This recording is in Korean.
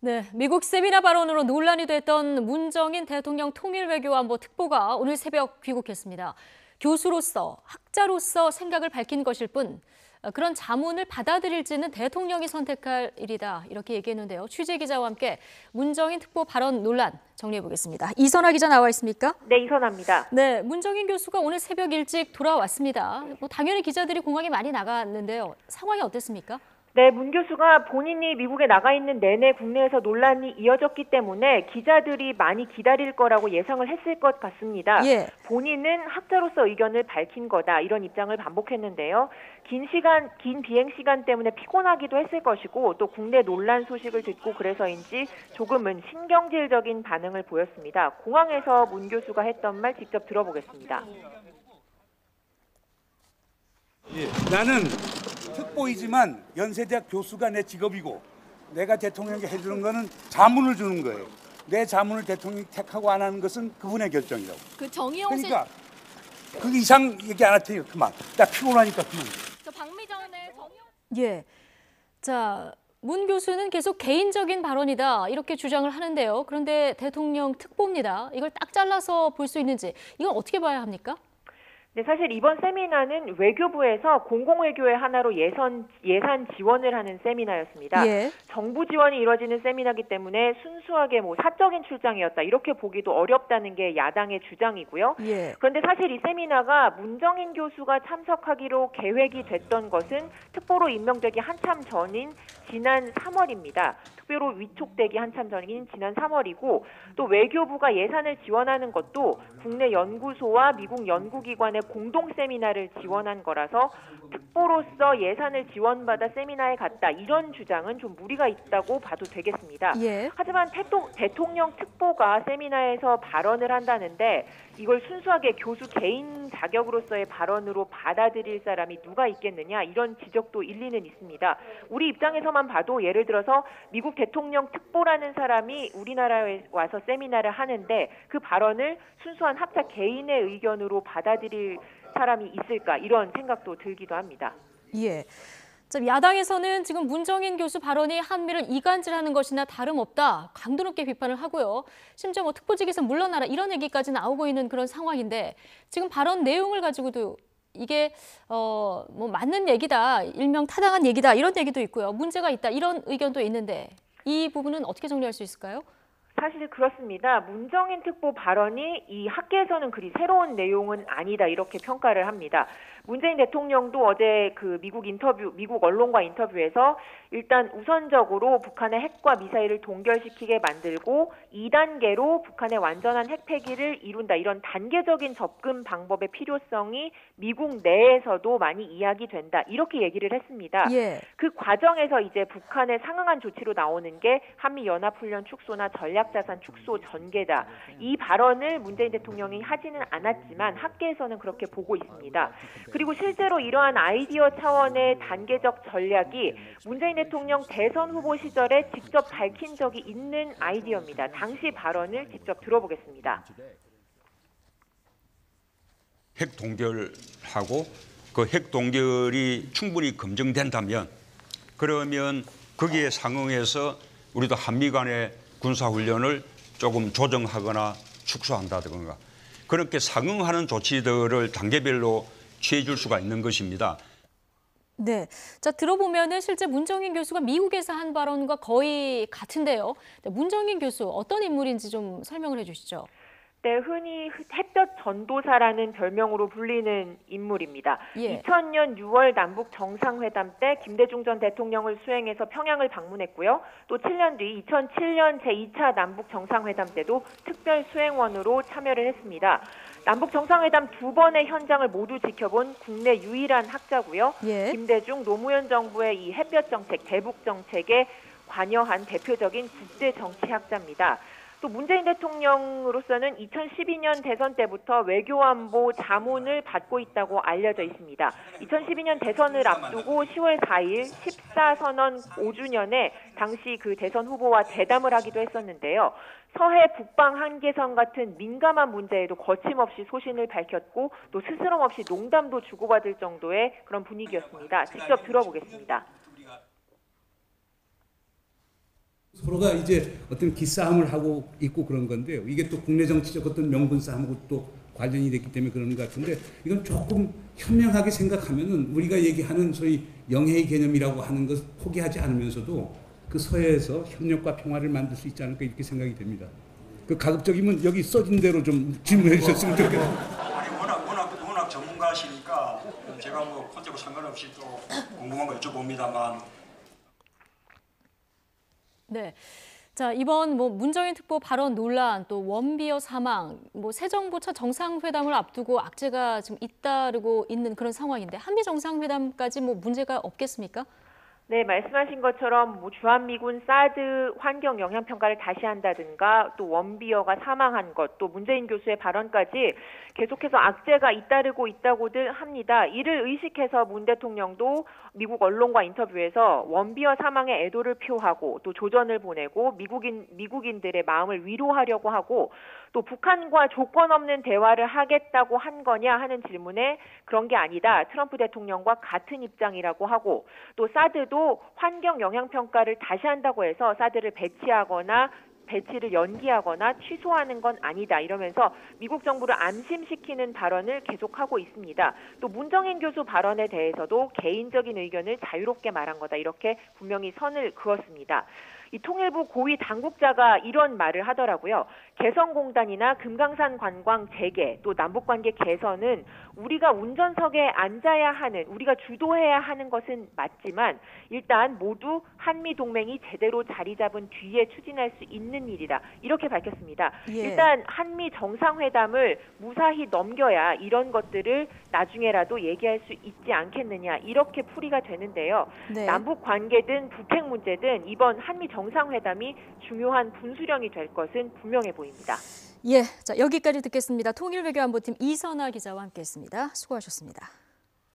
네, 미국 세미나 발언으로 논란이 됐던 문정인 대통령 통일외교안보 특보가 오늘 새벽 귀국했습니다. 교수로서, 학자로서 생각을 밝힌 것일 뿐 그런 자문을 받아들일지는 대통령이 선택할 일이다 이렇게 얘기했는데요. 취재 기자와 함께 문정인 특보 발언 논란 정리해 보겠습니다. 이선아 기자 나와 있습니까? 네, 이선아입니다. 네, 문정인 교수가 오늘 새벽 일찍 돌아왔습니다. 당연히 기자들이 공항에 많이 나갔는데요. 상황이 어땠습니까? 네, 문 교수가 본인이 미국에 나가 있는 내내 국내에서 논란이 이어졌기 때문에 기자들이 많이 기다릴 거라고 예상을 했을 것 같습니다. 예. 본인은 학자로서 의견을 밝힌 거다 이런 입장을 반복했는데요. 긴 비행 시간 때문에 피곤하기도 했을 것이고 또 국내 논란 소식을 듣고 그래서인지 조금은 신경질적인 반응을 보였습니다. 공항에서 문 교수가 했던 말 직접 들어보겠습니다. 나는 특보이지만 연세대학 교수가 내 직업이고 내가 대통령에게 해주는 거는 자문을 주는 거예요. 내 자문을 대통령이 택하고 안 하는 것은 그분의 결정이라고. 그 정의용 씨. 그러니까 그 이상 얘기 안 할 테니까 그만. 나 피곤하니까 그만. 저 박미정의 예. 자, 문 교수는 계속 개인적인 발언이다 이렇게 주장을 하는데요. 그런데 대통령 특보입니다. 이걸 딱 잘라서 볼 수 있는지 이건 어떻게 봐야 합니까? 네, 사실 이번 세미나는 외교부에서 공공외교의 하나로 예산 지원을 하는 세미나였습니다. 예. 정부 지원이 이루어지는 세미나이기 때문에 순수하게 사적인 출장이었다 이렇게 보기도 어렵다는 게 야당의 주장이고요. 예. 그런데 사실 이 세미나가 문정인 교수가 참석하기로 계획이 됐던 것은 특보로 임명되기 한참 전인 지난 3월입니다. 특별로 위촉되기 한참 전인 지난 3월이고 또 외교부가 예산을 지원하는 것도 국내 연구소와 미국 연구기관의 공동 세미나를 지원한 거라서 특보로서 예산을 지원받아 세미나에 갔다 이런 주장은 좀 무리가 있다고 봐도 되겠습니다. 예. 하지만 대통령 특보가 세미나에서 발언을 한다는데 이걸 순수하게 교수 개인 자격으로서의 발언으로 받아들일 사람이 누가 있겠느냐 이런 지적도 일리는 있습니다. 우리 입장에서만 봐도 예를 들어서 미국 대통령 특보라는 사람이 우리나라에 와서 세미나를 하는데 그 발언을 순수한 학자 개인의 의견으로 받아들일 사람이 있을까 이런 생각도 들기도 합니다. 예. 자, 야당에서는 지금 문정인 교수 발언이 한미를 이간질하는 것이나 다름없다 강도 높게 비판을 하고요. 심지어 특보직에서 물러나라 이런 얘기까지 나오고 있는 그런 상황인데 지금 발언 내용을 가지고도 이게 맞는 얘기다, 일명 타당한 얘기다 이런 얘기도 있고요. 문제가 있다 이런 의견도 있는데 이 부분은 어떻게 정리할 수 있을까요? 사실 그렇습니다. 문정인 특보 발언이 이 학계에서는 그리 새로운 내용은 아니다 이렇게 평가를 합니다. 문재인 대통령도 어제 그 미국 언론과 인터뷰에서 일단 우선적으로 북한의 핵과 미사일을 동결시키게 만들고 2단계로 북한의 완전한 핵 폐기를 이룬다. 이런 단계적인 접근 방법의 필요성이 미국 내에서도 많이 이야기된다. 이렇게 얘기를 했습니다. 예. 그 과정에서 이제 북한에 상응한 조치로 나오는 게 한미연합훈련 축소나 전략자산 축소 전개다. 이 발언을 문재인 대통령이 하지는 않았지만 학계에서는 그렇게 보고 있습니다. 그리고 실제로 이러한 아이디어 차원의 단계적 전략이 문재인 대통령 대선 후보 시절에 직접 밝힌 적이 있는 아이디어입니다. 당시 발언을 직접 들어보겠습니다. 핵 동결하고 그 핵 동결이 충분히 검증된다면 그러면 거기에 상응해서 우리도 한미 간의 군사훈련을 조금 조정하거나 축소한다든가 그렇게 상응하는 조치들을 단계별로 취해 줄 수가 있는 것입니다. 네, 자 들어보면은 실제 문정인 교수가 미국에서 한 발언과 거의 같은데요. 문정인 교수 어떤 인물인지 좀 설명을 해주시죠. 네, 흔히 햇볕 전도사라는 별명으로 불리는 인물입니다. 예. 2000년 6월 남북 정상회담 때 김대중 전 대통령을 수행해서 평양을 방문했고요. 또 7년 뒤 2007년 제2차 남북 정상회담 때도 특별 수행원으로 참여를 했습니다. 남북 정상회담 두 번의 현장을 모두 지켜본 국내 유일한 학자고요. 예. 김대중 노무현 정부의 이 햇볕 정책, 대북 정책에 관여한 대표적인 국제 정치학자입니다. 또 문재인 대통령으로서는 2012년 대선 때부터 외교안보 자문을 받고 있다고 알려져 있습니다. 2012년 대선을 앞두고 10월 4일 14선언 5주년에 당시 그 대선 후보와 대담을 하기도 했었는데요. 서해 북방 한계선 같은 민감한 문제에도 거침없이 소신을 밝혔고 또 스스럼 없이 농담도 주고받을 정도의 그런 분위기였습니다. 직접 들어보겠습니다. 서로가 이제 어떤 기싸움을 하고 있고 그런 건데요. 이게 또 국내 정치적 어떤 명분 싸움하고 또 관련이 됐기 때문에 그러는 것 같은데 이건 조금 현명하게 생각하면은 우리가 얘기하는 소위 영해의 개념이라고 하는 것 포기하지 않으면서도 그 서해에서 협력과 평화를 만들 수 있지 않을까 이렇게 생각이 됩니다. 그 가급적이면 여기 써진 대로 좀 질문해 주셨으면 좋겠습니다. 아니 워낙 전문가시니까 제가 뭐 콘테고 상관없이 또 궁금한 거 여쭤봅니다만. 네. 자, 이번 문정인 특보 발언 논란, 또 원비어 사망, 새 정부 첫 정상회담을 앞두고 악재가 지금 잇따르고 있는 그런 상황인데 한미 정상회담까지 문제가 없겠습니까? 네, 말씀하신 것처럼 주한미군 사드 환경 영향 평가를 다시 한다든가 또 원비어가 사망한 것, 또 문재인 교수의 발언까지 계속해서 악재가 잇따르고 있다고들 합니다. 이를 의식해서 문 대통령도 미국 언론과 인터뷰에서 원비어 사망에 애도를 표하고 또 조전을 보내고 미국인들의 마음을 위로하려고 하고 또 북한과 조건 없는 대화를 하겠다고 한 거냐 하는 질문에 그런 게 아니다. 트럼프 대통령과 같은 입장이라고 하고 또 사드도 환경 영향 평가를 다시 한다고 해서 사드를 배치를 연기하거나 취소하는 건 아니다 이러면서 미국 정부를 안심시키는 발언을 계속하고 있습니다. 또 문정인 교수 발언에 대해서도 개인적인 의견을 자유롭게 말한 거다 이렇게 분명히 선을 그었습니다. 이 통일부 고위 당국자가 이런 말을 하더라고요. 개성공단이나 금강산 관광 재개 또 남북관계 개선은 우리가 운전석에 앉아야 하는 우리가 주도해야 하는 것은 맞지만 일단 모두 한미동맹이 제대로 자리 잡은 뒤에 추진할 수 있는 일이다. 이렇게 밝혔습니다. 예. 일단 한미 정상회담을 무사히 넘겨야 이런 것들을 나중에라도 얘기할 수 있지 않겠느냐 이렇게 풀이가 되는데요. 네. 남북관계든 북핵 문제든 이번 한미 정상회담이 중요한 분수령이 될 것은 분명해 보입니다. 예, 자 여기까지 듣겠습니다. 통일외교안보팀 이선아 기자와 함께했습니다. 수고하셨습니다.